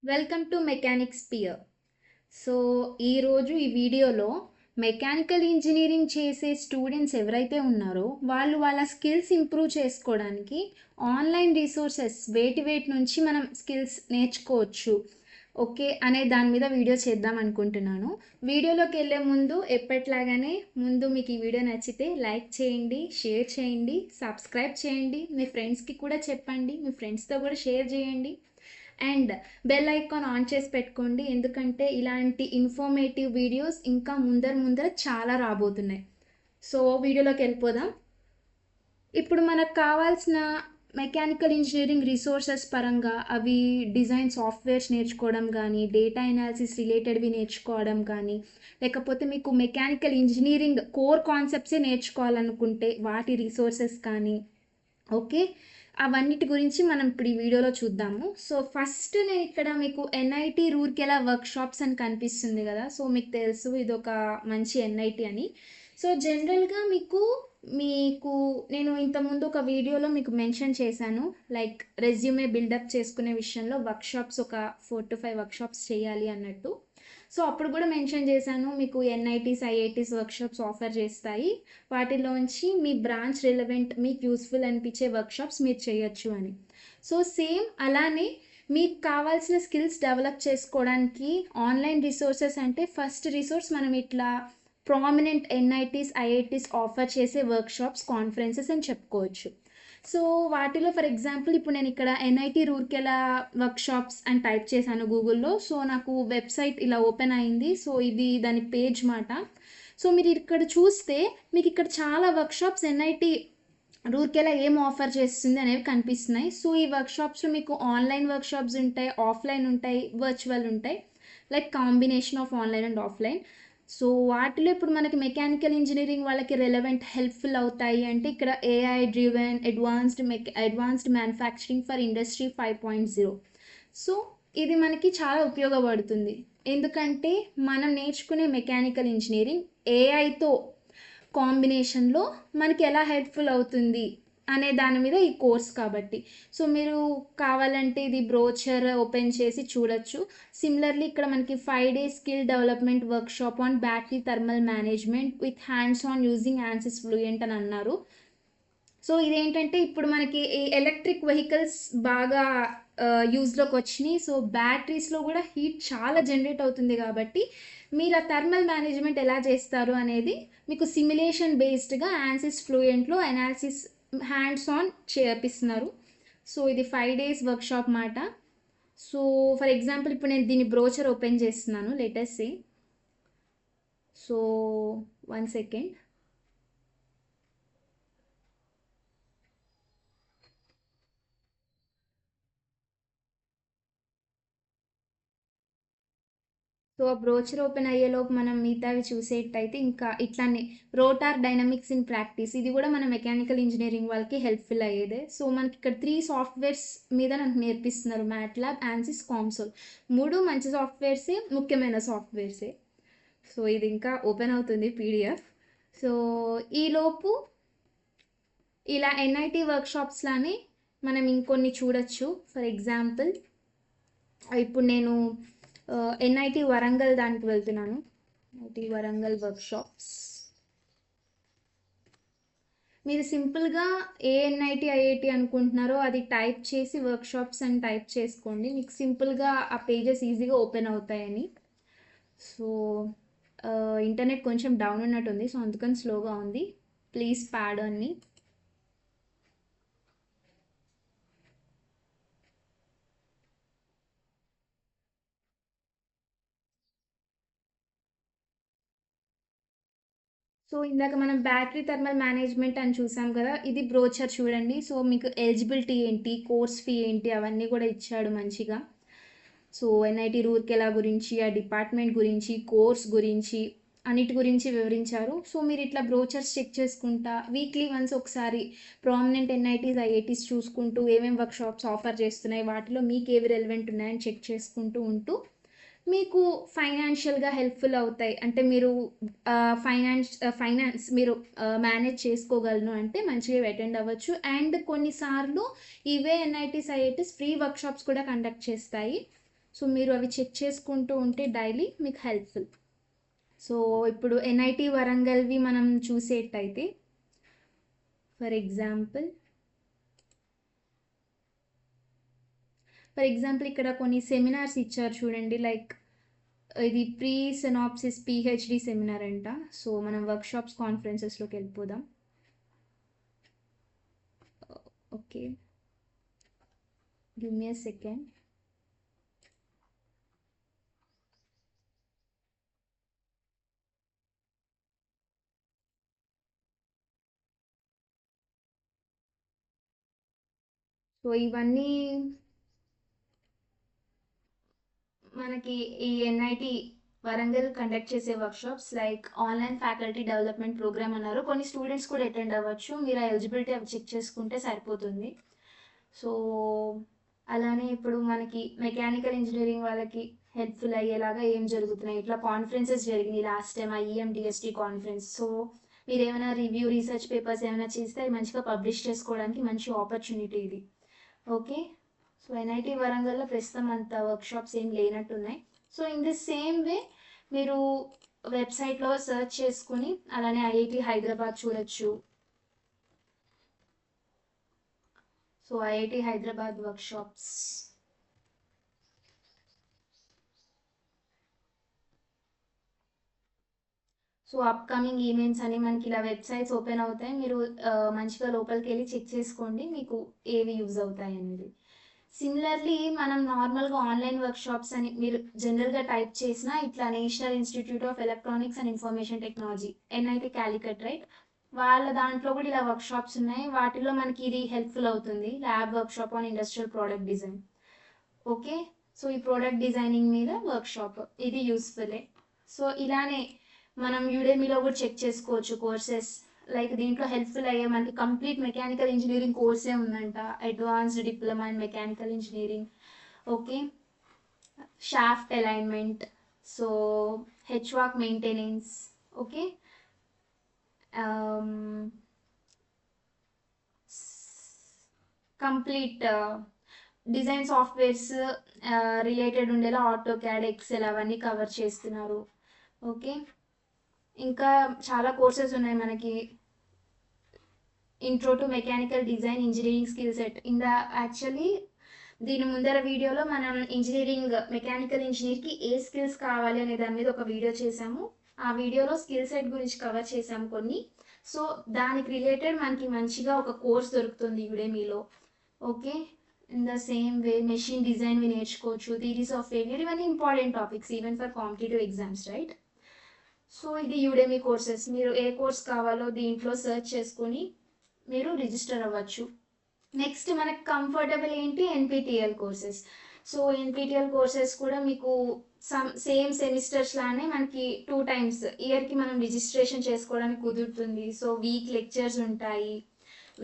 Welcome to mechanics peer. So ఈరోజు ఈ వీడియోలో మెకానికల్ ఇంజనీరింగ్ చేసే స్టూడెంట్స్ ఎవరైతే ఉన్నారో వాళ్ళు వాళ్ళ స్కిల్స్ ఇంప్రూవ్ చేసుకోవడానికి ఆన్లైన్ రిసోర్సెస్ వేటి నుంచి మనం స్కిల్స్ నేర్చుకోవచ్చు ఓకే అనే దాని మీద వీడియో చేద్దాం అనుకుంటున్నాను. వీడియోలోకి వెళ్ళే ముందు ఎప్పట్లాగానే ముందు మీకు ఈ వీడియో నచ్చితే లైక్ చేయండి, షేర్ చేయండి, సబ్స్క్రైబ్ చేయండి, మీ ఫ్రెండ్స్కి కూడా చెప్పండి, మీ ఫ్రెండ్స్తో కూడా షేర్ చేయండి అండ్ బెల్ ఐకాన్ ఆన్ చేసి పెట్టుకోండి. ఎందుకంటే ఇలాంటి ఇన్ఫర్మేటివ్ వీడియోస్ ఇంకా ముందర చాలా రాబోతున్నాయి. సో వీడియోలోకి వెళ్ళిపోదాం. ఇప్పుడు మనకు కావాల్సిన మెకానికల్ ఇంజనీరింగ్ రిసోర్సెస్ పరంగా అవి డిజైన్ సాఫ్ట్వేర్స్ నేర్చుకోవడం కానీ, డేటా అనాలిసిస్ రిలేటెడ్వి నేర్చుకోవడం కానీ, లేకపోతే మీకు మెకానికల్ ఇంజనీరింగ్ కోర్ కాన్సెప్ట్సే నేర్చుకోవాలనుకుంటే వాటి రిసోర్సెస్ కానీ ఓకే అవన్నిటి గురించి మనం ఇప్పుడు ఈ వీడియోలో చూద్దాము. సో ఫస్ట్ నేను ఇక్కడ మీకు ఎన్ఐటి రూర్కెలా వర్క్షాప్స్ అని కనిపిస్తుంది కదా. సో మీకు తెలుసు ఇది ఒక మంచి ఎన్ఐటి అని. సో జనరల్గా మీకు మీకు నేను ఇంతకుముందు ఒక వీడియోలో మీకు మెన్షన్ చేశాను, లైక్ రెజ్యూమే బిల్డప్ చేసుకునే విషయంలో వర్క్షాప్స్ ఒక 4 to 5 వర్క్షాప్స్ చేయాలి అన్నట్టు. సో అప్పుడు కూడా మెన్షన్ చేశాను మీకు ఎన్ఐటీస్ ఐఐటీస్ వర్క్షాప్స్ ఆఫర్ చేస్తాయి, వాటిలోంచి మీ బ్రాంచ్ రిలవెంట్ మీకు యూస్ఫుల్ అనిపించే వర్క్షాప్స్ మీరు చేయొచ్చు అని. సో సేమ్ అలానే మీకు కావాల్సిన స్కిల్స్ డెవలప్ చేసుకోవడానికి ఆన్లైన్ రిసోర్సెస్ అంటే ఫస్ట్ రిసోర్స్ మనం ఇట్లా ప్రామినెంట్ ఎన్ఐటీస్ ఐఐటీస్ ఆఫర్ చేసే వర్క్షాప్స్ కాన్ఫరెన్సెస్ అని చెప్పుకోవచ్చు. సో వాటిలో ఫర్ ఎగ్జాంపుల్ ఇప్పుడు నేను ఇక్కడ ఎన్ఐటి రూర్కెలా వర్క్షాప్స్ అని టైప్ చేశాను గూగుల్లో. సో నాకు వెబ్సైట్ ఇలా ఓపెన్ అయింది. సో ఇది దాని పేజ్ మాట. సో మీరు ఇక్కడ చూస్తే మీకు ఇక్కడ చాలా వర్క్షాప్స్ ఎన్ఐటి రూర్కెలా ఏం ఆఫర్ చేస్తుంది అనేవి కనిపిస్తున్నాయి. సో ఈ వర్క్షాప్స్లో మీకు ఆన్లైన్ వర్క్షాప్స్ ఉంటాయి, ఆఫ్లైన్ ఉంటాయి, వర్చువల్ ఉంటాయి, like combination of online and offline. So వాటిలో ఇప్పుడు మనకి మెకానికల్ ఇంజనీరింగ్ వాళ్ళకి రెలవెంట్ హెల్ప్ఫుల్ అవుతాయి అంటే ఇక్కడ AI driven advanced manufacturing for industry 5.0. So ఇది మనకి చాలా ఉపయోగపడుతుంది. ఎందుకంటే మనం నేర్చుకునే మెకానికల్ ఇంజనీరింగ్ ఏఐతో కాంబినేషన్లో మనకి ఎలా హెల్ప్ఫుల్ అవుతుంది అనే దాని మీద ఈ కోర్స్ కాబట్టి. సో మీరు కావాలంటే ఇది బ్రోచర్ ఓపెన్ చేసి చూడొచ్చు. సిమిలర్లీ ఇక్కడ మనకి 5 days skill development workshop on battery thermal management with hands on using Ansys fluent అని అన్నారు. సో ఇదేంటంటే ఇప్పుడు మనకి ఈ ఎలక్ట్రిక్ వెహికల్స్ బాగా యూజ్లోకి వచ్చినాయి. సో బ్యాటరీస్లో కూడా హీట్ చాలా జనరేట్ అవుతుంది కాబట్టి మీరు ఆ థర్మల్ మేనేజ్మెంట్ ఎలా చేస్తారు అనేది మీకు సిమ్యులేషన్ బేస్డ్గా ఆన్సిస్ ఫ్లూయెంట్లో అనాలిసిస్ హ్యాండ్స్ ఆన్ చేపిస్తున్నారు. సో ఇది 5 days వర్క్షాప్ మాట. సో ఫర్ ఎగ్జాంపుల్ ఇప్పుడు నేను దీని బ్రోచర్ ఓపెన్ చేస్తున్నాను, లెటెస్ట్ సే. So 1 second. సో ఆ బ్రోచర్ ఓపెన్ అయ్యేలోపు మనం మిగతావి చూసేటైతే ఇంకా ఇట్లానే రోటార్ డైనమిక్స్ ఇన్ ప్రాక్టీస్, ఇది కూడా మన మెకానికల్ ఇంజనీరింగ్ వాళ్ళకి హెల్ప్ఫుల్ అయ్యేదే. సో మనకి ఇక్కడ 3 సాఫ్ట్వేర్స్ మీద నాకు నేర్పిస్తున్నారు, మ్యాట్లాబ్, ఆన్సిస్, కాన్సోల్. 3 మంచి సాఫ్ట్వేర్సే, ముఖ్యమైన సాఫ్ట్వేర్సే. సో ఇది ఇంకా ఓపెన్ అవుతుంది పీడిఎఫ్. సో ఈలోపు ఇలా ఎన్ఐటి వర్క్షాప్స్లానే మనం ఇంకొన్ని చూడొచ్చు. ఫర్ ఎగ్జాంపుల్ ఇప్పుడు నేను ఎన్ఐటి వరంగల్ దానికి వెళ్తున్నాను. ఎన్ఐటి వరంగల్ వర్క్షాప్స్ మీరు సింపుల్గా ఏ ఎన్ఐటి ఐఐటి అనుకుంటున్నారో అది టైప్ చేసి వర్క్షాప్స్ అని టైప్ చేసుకోండి, మీకు సింపుల్గా ఆ పేజెస్ ఈజీగా ఓపెన్ అవుతాయని. సో ఇంటర్నెట్ కొంచెం డౌన్ ఉన్నట్టుంది, సో అందుకని స్లోగా ఉంది, ప్లీజ్ పార్డన్ మీ. సో ఇందాక మనం బ్యాటరీ థర్మల్ మేనేజ్మెంట్ అని చూసాం కదా, ఇది బ్రోచర్ చూడండి. సో మీకు ఎలిజిబిలిటీ ఏంటి, కోర్స్ ఫీ ఏంటి, అవన్నీ కూడా ఇచ్చాడు మంచిగా. సో ఎన్ఐటి రూర్కెలా గురించి, ఆ డిపార్ట్మెంట్ గురించి, కోర్స్ గురించి, అన్నిటి గురించి వివరించారు. సో మీరు ఇట్లా బ్రోచర్స్ చెక్ చేసుకుంటా వీక్లీ వన్స్ ఒకసారి ప్రామినెంట్ ఎన్ఐటీస్ ఐఐటీస్ చూసుకుంటూ ఏమేమి వర్క్షాప్స్ ఆఫర్ చేస్తున్నాయి, వాటిలో మీకు ఏవి రెలవెంట్ ఉన్నాయని చెక్ చేసుకుంటూ ఉంటూ మీకు ఫైనాన్షియల్గా హెల్ప్ఫుల్ అవుతాయి. అంటే మీరు ఫైనాన్స్ మీరు మేనేజ్ చేసుకోగలను అంటే మంచిగా అటెండ్ అవ్వచ్చు. అండ్ కొన్నిసార్లు ఇవే ఎన్ఐటీస్ ఐఐటీస్ ఫ్రీ వర్క్షాప్స్ కూడా కండక్ట్ చేస్తాయి. సో మీరు అవి చెక్ చేసుకుంటూ ఉంటే డైలీ మీకు హెల్ప్ఫుల్. సో ఇప్పుడు ఎన్ఐటి వరంగల్వి మనం చూసేటైతే ఫర్ ఎగ్జాంపుల్ ఇక్కడ కొన్ని సెమినార్స్ ఇచ్చారు చూడండి. లైక్ ఇది ప్రీ సినాప్సిస్ పిహెచ్డి సెమినార్ అంట. సో మనం వర్క్షాప్స్ కాన్ఫరెన్సెస్లోకి వెళ్ళిపోదాం. Okay, give me a second. So ఇవన్నీ మనకి ఈ ఎన్ఐటి వరంగల్ కండక్ట్ చేసే workshops. Like online faculty development programme అన్నారు. కొన్ని స్టూడెంట్స్ కూడా అటెండ్ అవ్వచ్చు. మీరు ఆ ఎలిజిబిలిటీ అవి చెక్ చేసుకుంటే సరిపోతుంది. సో అలానే ఇప్పుడు మనకి మెకానికల్ ఇంజనీరింగ్ వాళ్ళకి హెల్ప్ఫుల్ అయ్యేలాగా ఏం జరుగుతున్నాయి, ఇట్లా కాన్ఫరెన్సెస్ జరిగినాయి లాస్ట్ టైం ఐఈఎండిఎస్టీ కాన్ఫరెన్స్. సో మీరు ఏమైనా రివ్యూ రీసెర్చ్ పేపర్స్ ఏమైనా చేస్తే అవి మంచిగా పబ్లిష్ చేసుకోవడానికి మంచి ఆపర్చునిటీ ఇది. ఓకే, సో ఎన్ఐటి వరంగల్లో ప్రస్తుతం అంత వర్క్షాప్స్ ఏం లేనట్టున్నాయి. So in the same way మీరు వెబ్సైట్లో సెర్చ్ చేసుకుని అలానే ఐఐటి హైదరాబాద్ చూడొచ్చు. So IIT Hyderabad workshops. So upcoming events అని మనకి ఇలా వెబ్సైట్స్ ఓపెన్ అవుతాయి. మీరు మంచిగా లోపలికి వెళ్ళి చెక్ చేసుకోండి మీకు ఏవి యూజ్ అవుతాయి అనేది. సిమిలర్లీ మనం నార్మల్గా ఆన్లైన్ వర్క్షాప్స్ అని మీరు జనరల్గా టైప్ చేసినా ఇట్లా national institute of electronics and information technology NIT Calicut, right, వాళ్ళ దాంట్లో కూడా ఇలా వర్క్షాప్స్ ఉన్నాయి. వాటిలో మనకి ఇది హెల్ప్ఫుల్ అవుతుంది. Lab workshop on industrial product design. Okay, so ఈ ప్రోడక్ట్ డిజైనింగ్ మీద వర్క్షాప్ ఇది యూస్ఫుల్లే. సో ఇలానే మనం యూడెమీలో కూడా చెక్ చేసుకోవచ్చు కోర్సెస్. లైక్ దీంట్లో హెల్ప్ఫుల్ అయ్యే మనకి కంప్లీట్ మెకానికల్ ఇంజనీరింగ్ కోర్సే ఉందంట, advanced diploma in mechanical engineering. Okay, shaft alignment, so HVAC maintenance. Okay, complete design softwares related ఉండేలా ఆటో క్యాడ్, ఎక్సెల్ అవన్నీ కవర్ చేస్తున్నారు. ఓకే, ఇంకా చాలా కోర్సెస్ ఉన్నాయి మనకి. Intro to mechanical design engineering skill set. Actually దీని ముందర వీడియోలో మనం ఇంజనీరింగ్ మెకానికల్ ఇంజనీర్కి ఏ స్కిల్స్ కావాలి అనే దాని మీద ఒక వీడియో చేసాము. ఆ వీడియోలో స్కిల్ సెట్ గురించి కవర్ చేసాము కొన్ని. సో దానికి రిలేటెడ్ మనకి మంచిగా ఒక కోర్స్ దొరుకుతుంది యుడెమీలో. Okay, in the same way machine design నేర్చుకోవచ్చు, థియరీస్ ఆఫ్ ఫెయిల్యూర్, ఇవన్నీ important topics even for competitive exams, right. So ఇది యుడెమీ కోర్సెస్. మీరు ఏ కోర్స్ కావాలో దీంట్లో సెర్చ్ చేసుకొని మీరు రిజిస్టర్ అవ్వచ్చు. నెక్స్ట్ మనకు కంఫర్టబుల్ ఏంటి, NPTEL courses. So NPTEL courses కూడా మీకు సేమ్ సెమిస్టర్స్ లానే మనకి 2 times ఇయర్కి మనం రిజిస్ట్రేషన్ చేసుకోవడానికి కుదురుతుంది. సో వీక్ లెక్చర్స్ ఉంటాయి,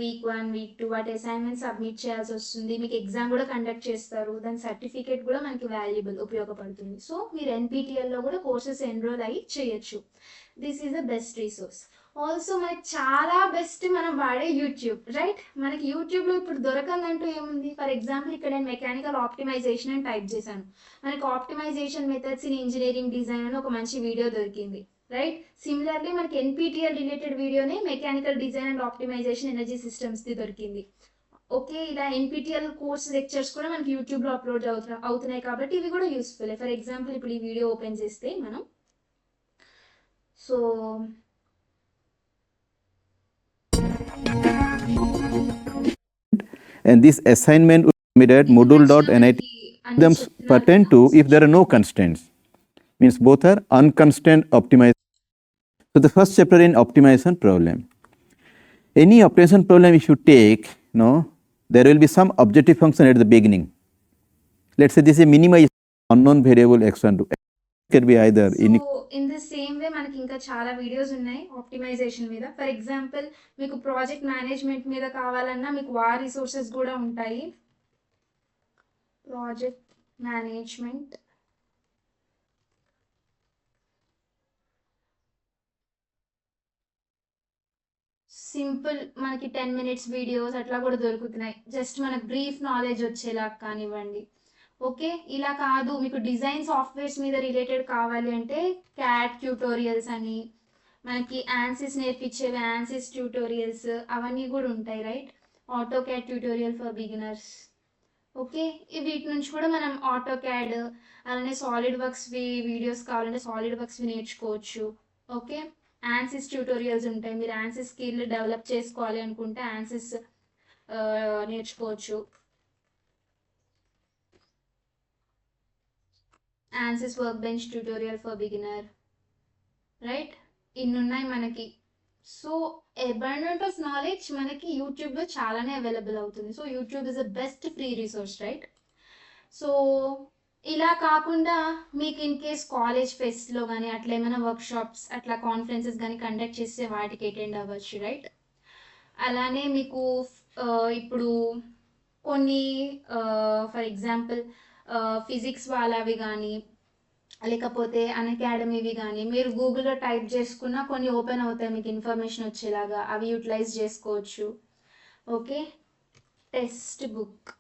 వీక్ 1 వీక్ 2 వాటి అసైన్మెంట్ సబ్మిట్ చేయాల్సి వస్తుంది. మీకు ఎగ్జామ్ కూడా కండక్ట్ చేస్తారు, దాని సర్టిఫికేట్ కూడా మనకి వాల్యుబుల్ ఉపయోగపడుతుంది. సో మీరు ఎన్పిటిఎల్లో కూడా కోర్సెస్ ఎన్రోల్ అయ్యి చేయొచ్చు. This is the best resource. Also మనకి చాలా బెస్ట్ మనం వాడే యూట్యూబ్, రైట్. మనకి యూట్యూబ్లో ఇప్పుడు దొరకందంటూ ఏముంది. ఫర్ ఎగ్జాంపుల్ ఇక్కడ నేను మెకానికల్ ఆప్టిమైజేషన్ అని టైప్ చేశాను, మనకి optimization methods in engineering design అని ఒక మంచి వీడియో దొరికింది, రైట్. సిమిలర్లీ మనకి ఎన్పిటిఎల్ రిలేటెడ్ వీడియోనే mechanical design and optimization energy సిస్టమ్స్ది దొరికింది. ఓకే, ఇలా ఎన్పిటిఎల్ కోర్స్ లెక్చర్స్ కూడా మనకి యూట్యూబ్లో అప్లోడ్ అవుతున్నాయి కాబట్టి ఇవి కూడా యూస్ఫుల్. ఫర్ ఎగ్జాంపుల్ ఇప్పుడు ఈ వీడియో ఓపెన్ చేస్తే మనం, so and this assignment will be made at moodle.nit. Them pertain to if there are no constraints, means both are unconstrained optimization. So the first chapter in optimization problem. Any optimization problem if you take, there will be some objective function at the beginning. Let's say this is a minimize unknown variable x1 to x. Can be either in the same way మనకి ఇంకా చాలా videos ఉన్నాయి optimisation మీద. For example మీకు project management మీద కావాలన్నా మీకు resources కూడా ఉంటాయి. ప్రాజెక్ట్ మేనేజ్మెంట్, సింపుల్ మనకి 10 minutes వీడియోస్ అట్లా కూడా దొరుకుతున్నాయి, జస్ట్ మనకు బ్రీఫ్ నాలెడ్జ్ వచ్చేలా కానివ్వండి. ఓకే, ఇలా కాదు మీకు డిజైన్ సాఫ్ట్వేర్స్ మీద రిలేటెడ్ కావాలి అంటే క్యాట్ ట్యూటోరియల్స్ అని, మనకి యాన్సిస్ నేర్పించేవి యాన్సిస్ ట్యూటోరియల్స్ అవన్నీ కూడా ఉంటాయి, right. AutoCAD tutorial for beginners. Okay, వీటి నుంచి కూడా మనం ఆటో క్యాడ్ అలానే సాలిడ్ వర్క్స్ వీడియోస్ కావాలంటే సాలిడ్ వర్క్స్ నేర్చుకోవచ్చు. ఓకే, యాన్సిస్ ట్యూటోరియల్స్ ఉంటాయి, మీరు యాన్సిస్ స్కిల్ డెవలప్ చేసుకోవాలి అనుకుంటే యాన్సిస్ నేర్చుకోవచ్చు. Ansys workbench tutorial for beginner, right. ఇన్ని ఉన్నాయి మనకి. సో అబండెంట్ ఆఫ్ నాలెడ్జ్ మనకి యూట్యూబ్లో చాలానే అవైలబుల్ అవుతుంది. So YouTube is the best free resource, right. So ఇలా కాకుండా మీకు ఇన్ కేస్ కాలేజ్ ఫెస్ట్లో కానీ అట్లా ఏమైనా వర్క్షాప్స్ అట్లా కాన్ఫరెన్సెస్ కానీ కండక్ట్ చేస్తే వాటికి అటెండ్ అవ్వచ్చు, రైట్. అలానే మీకు ఇప్పుడు కొన్ని ఫర్ ఎగ్జాంపుల్ ఫిజిక్స్ వాళ్ళవి కానీ లేకపోతే అన్అకాడమీవి కానీ మీరు గూగుల్లో టైప్ చేసుకున్న కొన్ని ఓపెన్ అవుతాయి మీకు ఇన్ఫర్మేషన్ వచ్చేలాగా, అవి యూటిలైజ్ చేసుకోవచ్చు. ఓకే, టెక్స్ట్ బుక్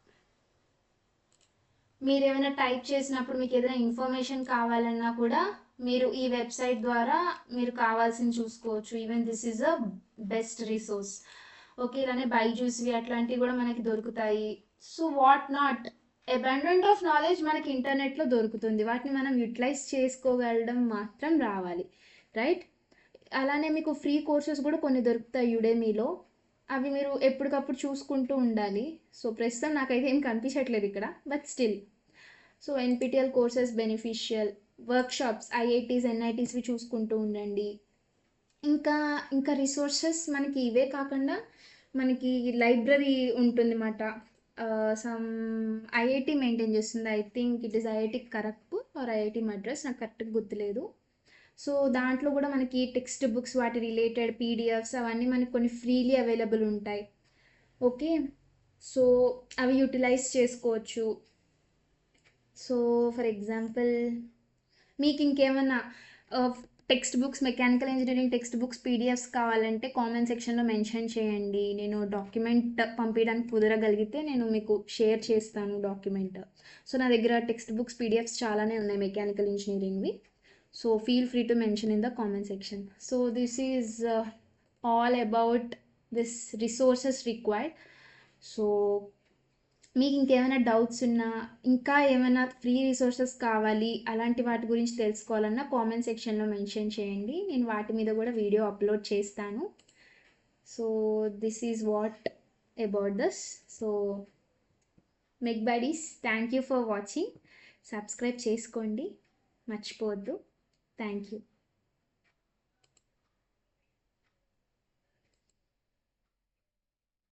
మీరు ఏమైనా టైప్ చేసినప్పుడు మీకు ఏదైనా ఇన్ఫర్మేషన్ కావాలన్నా కూడా మీరు ఈ వెబ్సైట్ ద్వారా మీరు కావాల్సింది చూసుకోవచ్చు. Even this is a best resource. Okay, ఇలానే బైజూస్వి అట్లాంటివి కూడా మనకి దొరుకుతాయి. So what not, abundant of knowledge మనకి ఇంటర్నెట్లో దొరుకుతుంది, వాటిని మనం యూటిలైజ్ చేసుకోగలడం మాత్రం రావాలి, రైట్. అలానే మీకు ఫ్రీ కోర్సెస్ కూడా కొన్ని దొరుకుతాయి యుడెమీలో, అవి మీరు ఎప్పటికప్పుడు చూసుకుంటూ ఉండాలి. సో ప్రస్తుతం నాకైతే ఏం కనిపించట్లేదు ఇక్కడ, but still. So NPTEL courses beneficial, workshops IITs ఎన్ఐటీస్వి చూసుకుంటూ ఉండండి. ఇంకా ఇంకా రిసోర్సెస్ మనకి ఇవే కాకుండా మనకి లైబ్రరీ ఉంటుంది అన్నమాట. సమ్ ఐఐటి మెయింటైన్ చేస్తుంది, I think it is IIT Kharagpur or IIT Madras, నాకు కరెక్ట్గా గుర్తులేదు. సో దాంట్లో కూడా మనకి టెక్స్ట్ బుక్స్ వాటి రిలేటెడ్ పీడిఎఫ్స్ అవన్నీ మనకి కొన్ని ఫ్రీలీ అవైలబుల్ ఉంటాయి. ఓకే, సో అవి యూటిలైజ్ చేసుకోవచ్చు. సో ఫర్ ఎగ్జాంపుల్ మీకు ఇంకేమన్నా text books mechanical engineering text books PDFs కావాలంటే కామెంట్ సెక్షన్లో మెన్షన్ చేయండి. నేను డాక్యుమెంట్ పంపించడానికి కుదరగలిగితే నేను మీకు షేర్ చేస్తాను డాక్యుమెంట్. సో నా దగ్గర టెక్స్ట్ బుక్స్ పీడిఎఫ్స్ చాలానే ఉన్నాయి మెకానికల్ ఇంజనీరింగ్వి. So feel free to mention in the comment section. So this is all about this resources required. So మీకు ఇంకేమైనా డౌట్స్ ఉన్నా ఇంకా ఏమైనా ఫ్రీ రిసోర్సెస్ కావాలి అలాంటి వాటి గురించి తెలుసుకోవాలన్నా కామెంట్ సెక్షన్లో మెన్షన్ చేయండి, నేను వాటి మీద కూడా వీడియో అప్లోడ్ చేస్తాను. So this is what about this. So mech buddies, thank you for watching. Subscribe చేసుకోండి మర్చిపోవద్దు. Thank you.